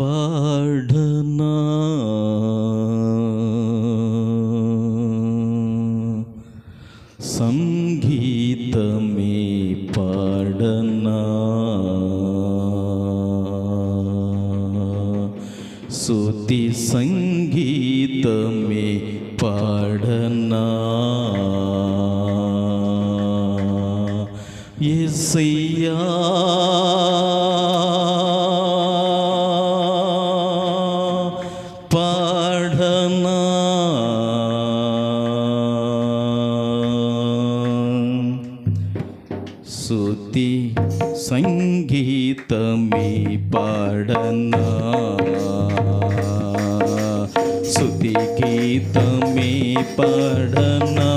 పాడనా సంగీతమే పాడనా స్తుతి సంగీతమే పాడనా యేసయ్యా పాడనా స్తుతి సంగీతమే పాడనా స్తుతి గీతమే పాడనా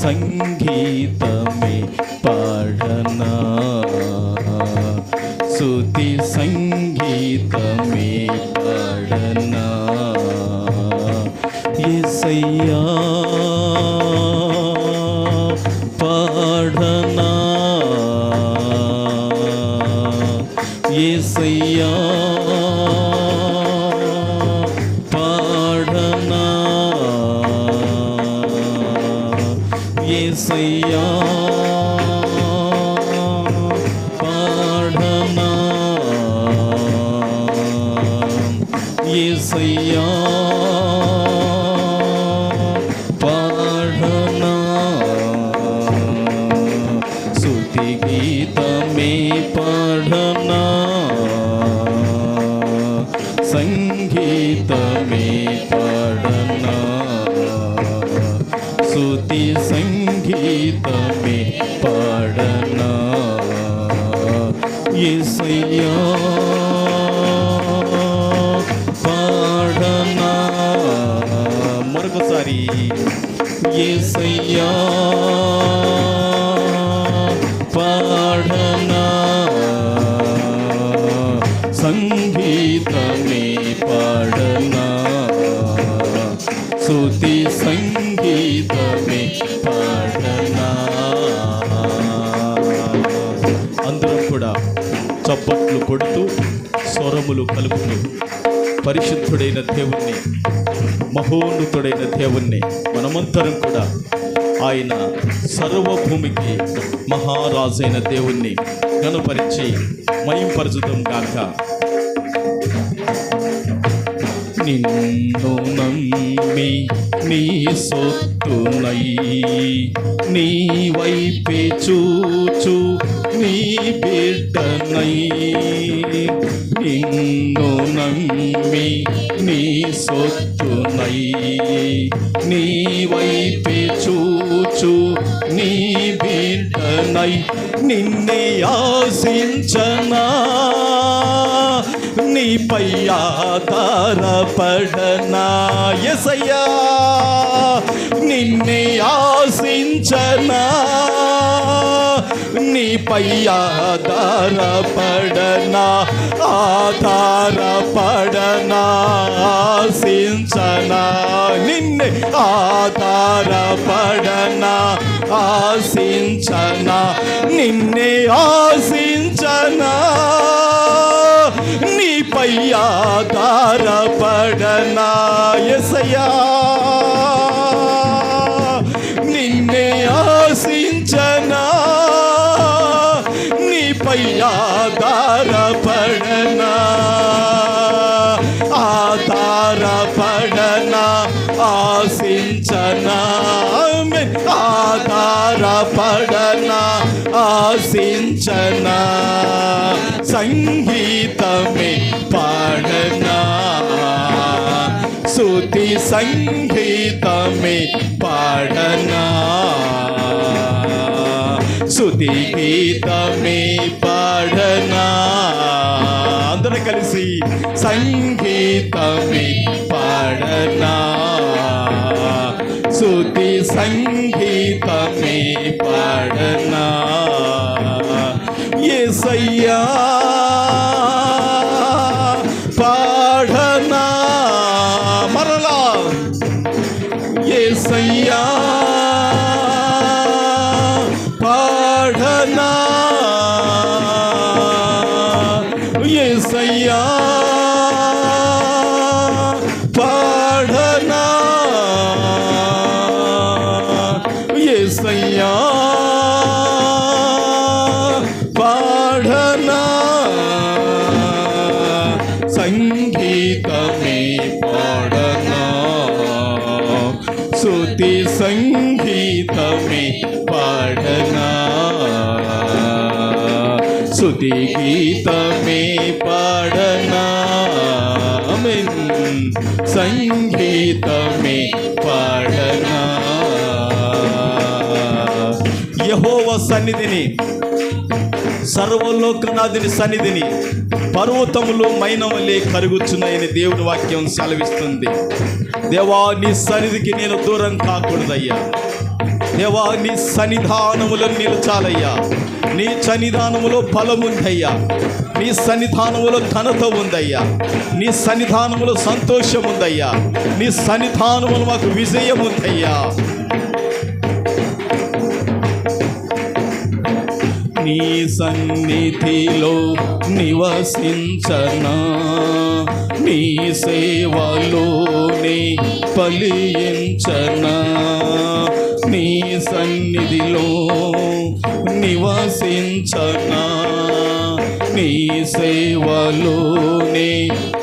సంగీతమే పాడనా స్తుతి సంగీతమే పాడనా యేసయ్యా పాడనా యేసయ్యా పాడనా యేసయ్యా పాడనా యేసయ్యా పాడనా స్తుతి గీతమే పాడనా సంగీతమే పాడనా స్తుతి సంగీతమే పాడనా యేసయ్యా పాడనా మరొకసారి యేసయ్యా పాడనా సంగీతమే పాడనా స్తుతి సంగీతమే పాడనా. అందరం కూడా చప్పట్లు కొడుతూ స్వరములు కలుపుతూ పరిశుద్ధుడైన దేవుణ్ణి, మహోన్నతుడైన దేవుణ్ణి మనమంతరం కూడా ఆయన సర్వభూమికి మహారాజైన దేవుణ్ణి గణపరిచి మహింపరచుదాం గాక. నిన్ను నమ్మి నీ సొత్తునై నీ వైపే చూచు నీ బిడ్డనై నిన్ను నమ్మి నీ సొత్తునై నీ వైపే చూచు నీ బిడ్డనై నిన్నే ఆశించనా నీపై ఆధారపడనా యేసయ్యా నిన్నే ఆశించనా నీపై ఆధారపడనా ఆధారపడనా ఆశించనా నిన్నే ఆధారపడనా ఆశించనా నిన్నే ఆశించనా నీపై ఆధారపడనా యేసయ్యా నిన్నే ఆశించనా నీపై ఆధారపడనా ఆధారపడనా ఆశించనా ఆధారపడనా ఆశించనా సంగీతమే పాడనా స్తుతి సంగీతమే పాడనా స్తుతి గీతమే పాడనా అందరూ కలిసి సంగీతమే పాడనా స్తుతి సంగీతమే పాడనా యేసయ్యా పాడనా మరలా యేసయ్యా పాడనా యేసయ్యా పాడనా యేసయ్యా పాడనా సంగీతమే పాడనా స్తుతి సంగీతమే పాడనా స్తుతి గీతమే పాడనా ఆమేన్ సంగీతమే పాడనా యెహోవా సన్నిధిని సర్వలోకనాథుని సన్నిధిని పర్వతములు మైనవలే కరుగుచున్నాయని దేవుని వాక్యం సెలవిస్తుంది. దేవా నీ సన్నిధికి నేను దూరం కాకూడదయ్యా. దేవా నీ సన్నిధానములో నిలచాలయ్యా. నీ సన్నిధానములో బలముందయ్యా. నీ సన్నిధానములో ఘనత ఉందయ్యా. నీ సన్నిధానములో సంతోషం ఉందయ్యా. నీ సన్నిధానములో మాకు విజయం ఉందయ్యా. నీ సన్నిధిలో నివసించనా నీ సేవలోనే ఫలించనా నీ సన్నిధిలో నివసించనా నీ సేవలోనే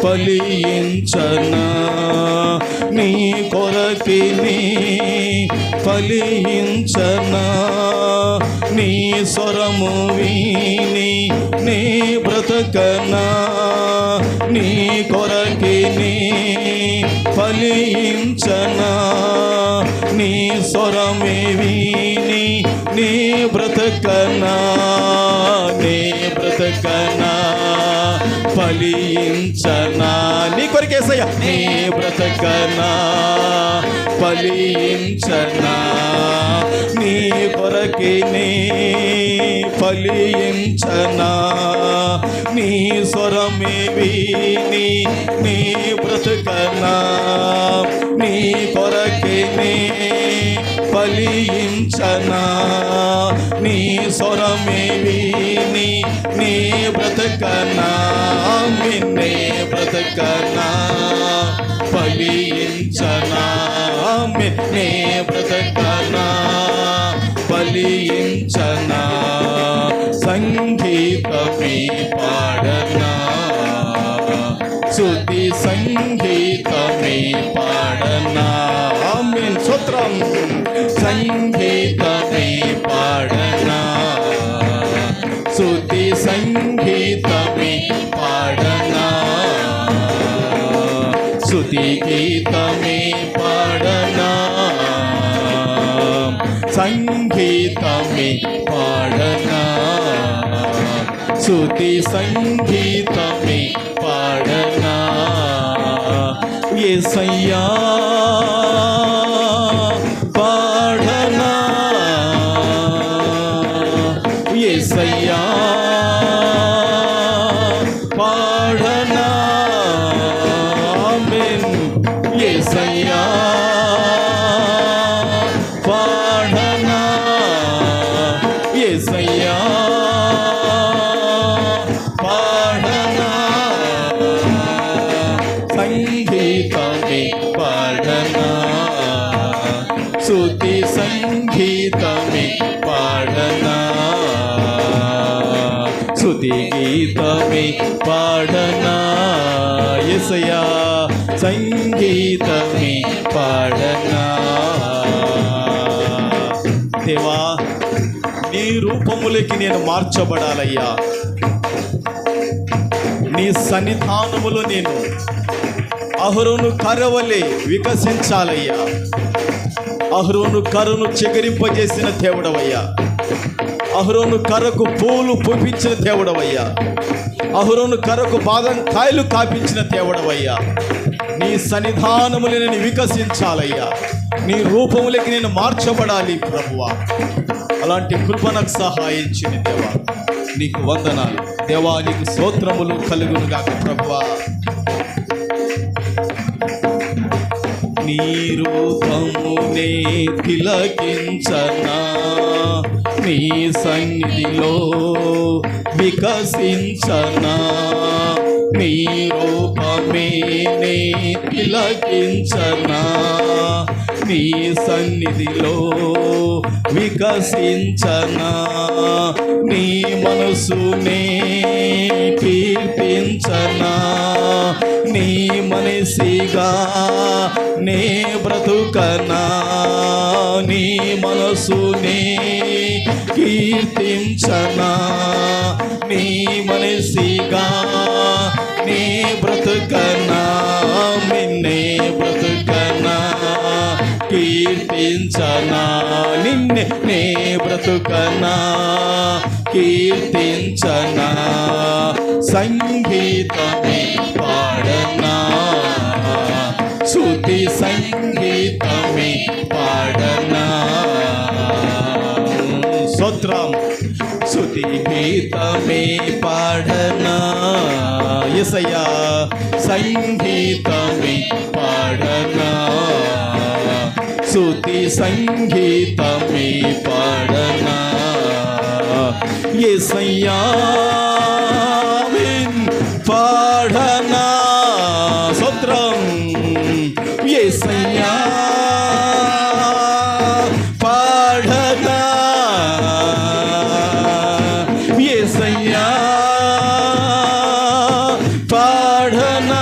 ఫలించనా నీ కొరకిని ఫలించనా నీ స్వరము విని నీ బ్రతకనా నీ కొరకిని ఫలించనా నీ స్వరమే విని నీ బ్రతకనా నీ బ్రతకనా ఫలించనా నీ కొరకేసయ్యా నీ బ్రతకనా ఫలించనా నీ కొరకిని ఫలించనా నీ స్వరమే విని నీ బ్రతకనా నీ కొరకిని ఫలించనా నీ స్వరమే విని నీ బ్రతకనా నే బ్రతకనా ఫలించనా నే బ్రతకనా ఫలించనా సంగీతమే పాడనా స్తుతి సంగీతమే పాడనా ఆమేన్ స్తోత్రం సంగీతమే పాడనా స్తుతి సంగీతమే పాడనా స్తుతి గీతమే పాడనా సంగీతమే పాడనా స్తుతి సంగీతమే పాడనా యేసయ్యా పాడనా యేసయ్యా పాడనా ఆమేన్ యేసయ్యా పాడనా యేసయ్యా పాడనా సంగీతమే పాడనా స్తుతి సంగీతమే పాడనా స్తుతి గీతమే పాడనా యేసయ్యా సంగీతమే పాడనా దేవా నీ రూపములకి నేను మార్చబడాలయ్యా. నీ సన్నిధానములో నేను అహరోను కర్రవలే వికసించాలయ్యా. అహరోను కర్రను చిగురింపజేసిన దేవుడవయ్యా. అహరోను కర్రకు పూలు పూపించిన దేవుడవయ్యా. అహరోను కర్రకు బాదం కాయలు కాపించిన దేవుడవయ్యా. నీ సన్నిధానములు నేను వికసించాలయ్యా. నీ రూపములకి నేను మార్చబడాలి ప్రభువా. అలాంటి కృప నాకు సహాయించిన దేవా నీకు వందనాలు. దేవా నీకు స్తోత్రములు కలుగును గాక ప్రభువా. నీ రూపమునే తిలకించనా నీ సన్నిధిలో వికసించనా, నీ రూపమే నే తిలకించనా, నీ సన్నిధిలో వికసించనా, నీ మనసునే కీర్తించనా, నీ మనిషిగా నే బ్రతుకనా, నీ మనసునే కీర్తించనా, నీ మనిషిగా నే బ్రతుకనా, నిన్నే బ్రతుకనా, కీర్తించనా, నిన్నే నే బ్రతుకనా, కీర్తించనా, సంగీతమే పాడనా, స్తుతి సంగీతమే పాడనా, స్తోత్రం, స్తుతి గీతమే పాడనా, యేసయ్యా సంగీతమే పాడనా, స్తుతి సంగీతమే పాడనా, యేసయ్యా పాడనా, స్తోత్రం, యేసయ్యా పాడనా, యేసయ్యా పాడనా,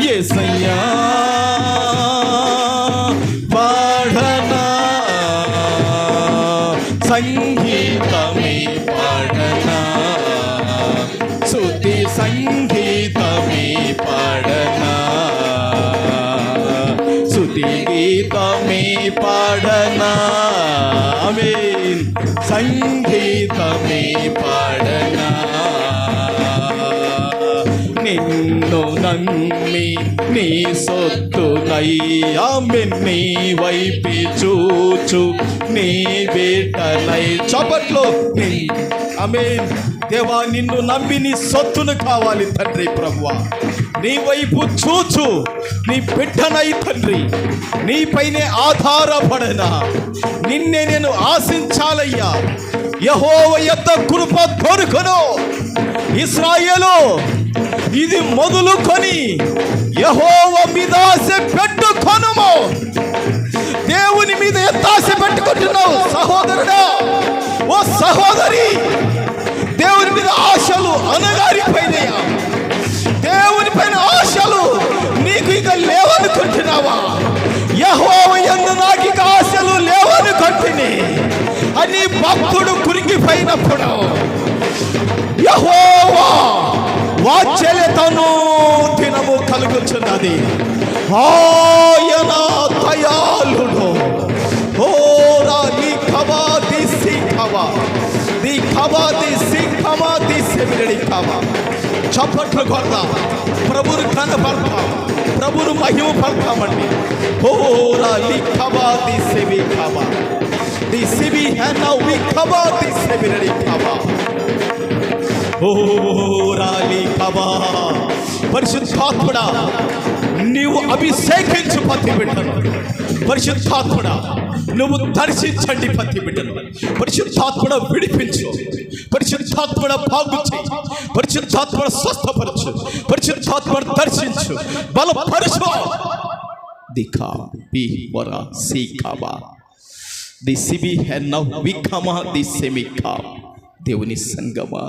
యేసయ్యా పాడనా, సంగీతమే పాడనా, స్తుతి సంగీతమే పాడనా, స్తుతి గీతమే పాడనా, ఆమేన్, సంగీతమే పాడనా, నిన్ను నమ్మి నీ సొత్తునై ఆమేన్ నీ వైపు చూచు నీ బిడ్డనై చప్పట్లు ఆమేన్. దేవా నిన్ను నమ్మి నీ సొత్తును కావాలి తండ్రి ప్రభువా, నీ వైపు చూచు నీ బిడ్డనై తండ్రి, నీపైనే ఆధారపడనా, నిన్నే నేను ఆశించాలయ్యా. యెహోవా యొద్ద కృప దొరుకును. ఇశ్రాయేలు ఇది మొదలుకొని యెహోవా మీద ఆశ పెట్టుకొనుము. దేవుని మీద ఎంత ఆశ పెట్టుకుంటున్నావు సహోదరుడా, ఓ సహోదరి? దేవుని మీద ఆశలు అనగారిపోయినాయా? దేవుని పైన ఆశలు నీకు ఇక లేవనుకుంటున్నావా? యెహోవా యందు నాకు ఇక ఆశలు లేవనుకుంటుని అని భక్తుడు కురింగిపోయినప్పుడు యెహోవా వాత్సల్యతను దినము కలుగుచున్నది. ఆయన దయాళుడు. ఓరా నీ ఖబా దిసి ఖబా ది ఖబా దిసి ఖబా దిసి మిరడి ఖబా. చప్పట్లు కొడదాం, ప్రభువును కనపడతాం, ప్రభువును మహిమ పడతామండి. ఓరా నీ ఖబా దిసి వి ఖబా దిసి వి హనా వి ఖబా దిసి మిరడి ఖబా. ఓరాలి ఖబా. పరిశుద్ధాత్ముడా నీవు అభిషేకించు పత్తి బిడ్డను. పరిశుద్ధాత్ముడా నువ్వు దర్శించండి పత్తి బిడ్డను. పరిశుద్ధాత్ముడ విడిపించు. పరిశుద్ధాత్ముడ బాగు చేయి. పరిశుద్ధాత్ముడ స్వస్థపరచు. పరిశుద్ధాత్ముడ దర్శించు, బలపరచు. దిఖా బి వరా సి ఖబా ది సిబి హెన్నా విఖమా ది సెమిఖా. దేవుని సంగమా